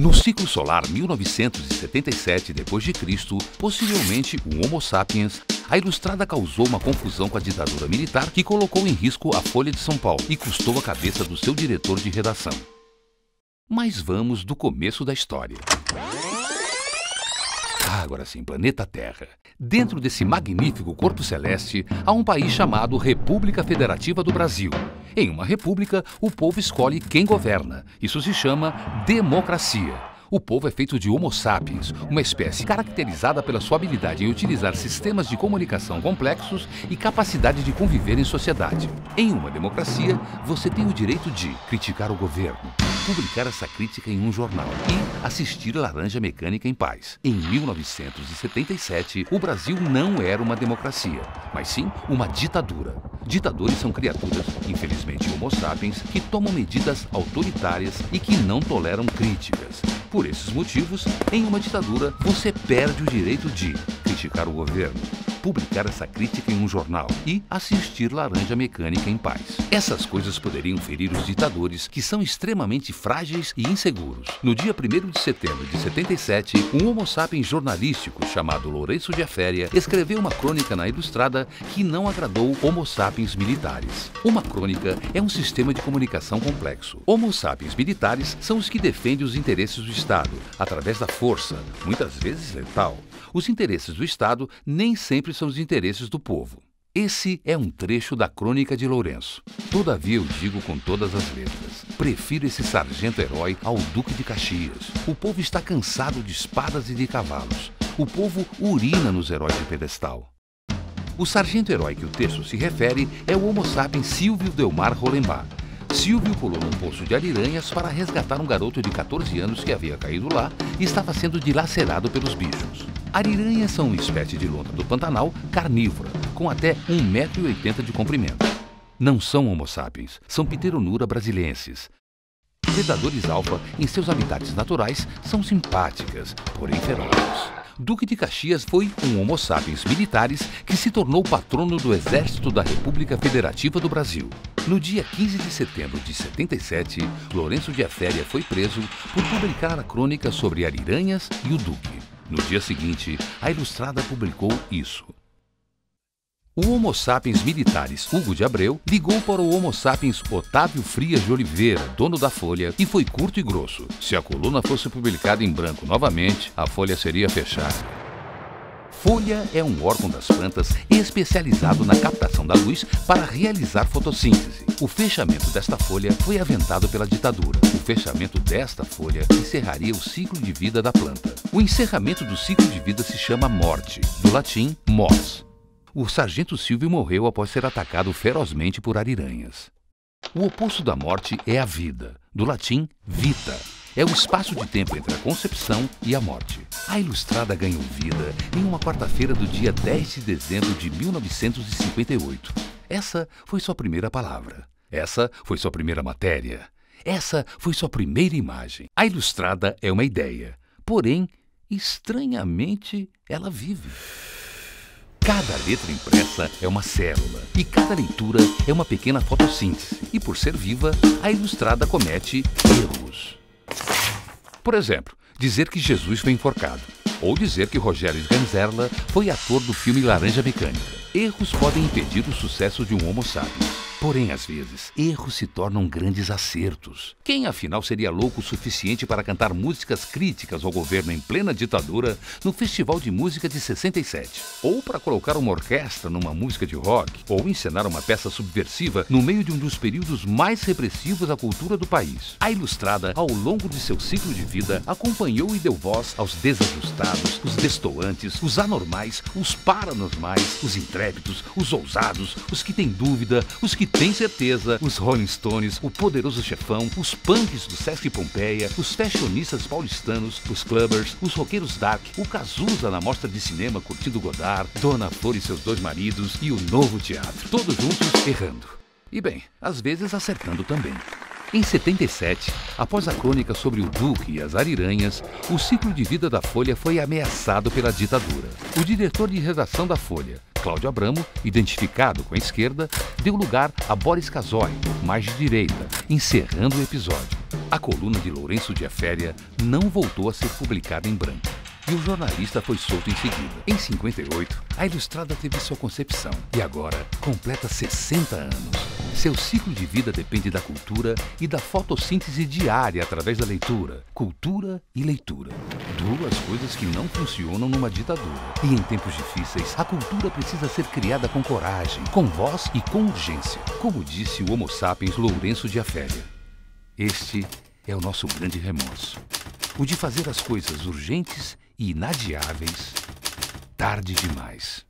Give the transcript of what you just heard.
No ciclo solar 1977 d.C., possivelmente o Homo sapiens, a Ilustrada causou uma confusão com a ditadura militar que colocou em risco a Folha de São Paulo e custou a cabeça do seu diretor de redação. Mas vamos do começo da história. Agora sim, planeta Terra. Dentro desse magnífico corpo celeste, há um país chamado República Federativa do Brasil. Em uma república, o povo escolhe quem governa. Isso se chama democracia. O povo é feito de Homo sapiens, uma espécie caracterizada pela sua habilidade em utilizar sistemas de comunicação complexos e capacidade de conviver em sociedade. Em uma democracia, você tem o direito de criticar o governo, publicar essa crítica em um jornal e assistir Laranja Mecânica em paz. Em 1977, o Brasil não era uma democracia, mas sim uma ditadura. Ditadores são criaturas, infelizmente Homo sapiens, que tomam medidas autoritárias e que não toleram críticas. Por esses motivos, em uma ditadura, você perde o direito de criticar o governo, publicar essa crítica em um jornal e assistir Laranja Mecânica em paz. Essas coisas poderiam ferir os ditadores, que são extremamente frágeis e inseguros. No dia 1º de setembro de 77, um Homo sapiens jornalístico chamado Lourenço de Aféria escreveu uma crônica na Ilustrada que não agradou Homo sapiens militares. Uma crônica é um sistema de comunicação complexo. Homo sapiens militares são os que defendem os interesses do Estado, através da força, muitas vezes letal. Os interesses do Estado nem sempre são os interesses do povo. Esse é um trecho da crônica de Lourenço. Todavia eu digo com todas as letras, prefiro esse sargento-herói ao Duque de Caxias. O povo está cansado de espadas e de cavalos. O povo urina nos heróis de pedestal. O sargento-herói que o texto se refere é o Homo sapiens Silvio Delmar Rolenbach. Silvio pulou num poço de ariranhas para resgatar um garoto de 14 anos que havia caído lá e estava sendo dilacerado pelos bichos. Ariranhas são uma espécie de lontra do Pantanal carnívora, com até 1,80 m de comprimento. Não são Homo sapiens, são Pteronura brasiliensis. Predadores alfa, em seus habitats naturais, são simpáticas, porém ferozes. Duque de Caxias foi um Homo sapiens militares que se tornou patrono do Exército da República Federativa do Brasil. No dia 15 de setembro de 77, Lourenço de Aféria foi preso por publicar a crônica sobre ariranhas e o Duque. No dia seguinte, a Ilustrada publicou isso. O Homo sapiens militares Hugo de Abreu ligou para o Homo sapiens Otávio Frias de Oliveira, dono da Folha, e foi curto e grosso. Se a coluna fosse publicada em branco novamente, a folha seria fechada. Folha é um órgão das plantas especializado na captação da luz para realizar fotossíntese. O fechamento desta folha foi aventado pela ditadura. O fechamento desta folha encerraria o ciclo de vida da planta. O encerramento do ciclo de vida se chama morte, do latim mors. O sargento Silvio morreu após ser atacado ferozmente por ariranhas. O oposto da morte é a vida, do latim vita. É o espaço de tempo entre a concepção e a morte. A Ilustrada ganhou vida em uma quarta-feira do dia 10 de dezembro de 1958. Essa foi sua primeira palavra. Essa foi sua primeira matéria. Essa foi sua primeira imagem. A Ilustrada é uma ideia, porém, estranhamente, ela vive. Cada letra impressa é uma célula e cada leitura é uma pequena fotossíntese. E por ser viva, a Ilustrada comete erros. Por exemplo, dizer que Jesus foi enforcado, ou dizer que Rogério Sganzerla foi ator do filme Laranja Mecânica. Erros podem impedir o sucesso de um Homo sapiens. Porém, às vezes, erros se tornam grandes acertos. Quem, afinal, seria louco o suficiente para cantar músicas críticas ao governo em plena ditadura no Festival de Música de 67? Ou para colocar uma orquestra numa música de rock? Ou encenar uma peça subversiva no meio de um dos períodos mais repressivos da cultura do país? A Ilustrada, ao longo de seu ciclo de vida, acompanhou e deu voz aos desajustados, os destoantes, os anormais, os paranormais, os intrépidos, os ousados, os que têm dúvida, os que têm certeza, os Rolling Stones, o Poderoso Chefão, os punks do Sesc Pompeia, os fashionistas paulistanos, os clubbers, os roqueiros dark, o Cazuza na mostra de cinema curtindo Godard, Dona Flor e seus 2 maridos e o Novo Teatro. Todos juntos errando. E bem, às vezes acertando também. Em 77, após a crônica sobre o Duque e as ariranhas, o ciclo de vida da Folha foi ameaçado pela ditadura. O diretor de redação da Folha, Cláudio Abramo, identificado com a esquerda, deu lugar a Boris Casoy, mais de direita, encerrando o episódio. A coluna de Lourenço de Aféria não voltou a ser publicada em branco. E o jornalista foi solto em seguida. Em 58, a Ilustrada teve sua concepção e agora completa 60 anos. Seu ciclo de vida depende da cultura e da fotossíntese diária através da leitura. Cultura e leitura. Duas coisas que não funcionam numa ditadura. E em tempos difíceis, a cultura precisa ser criada com coragem, com voz e com urgência. Como disse o Homo sapiens Lourenço de Aféria. Este é o nosso grande remorso. O de fazer as coisas urgentes e inadiáveis tarde demais.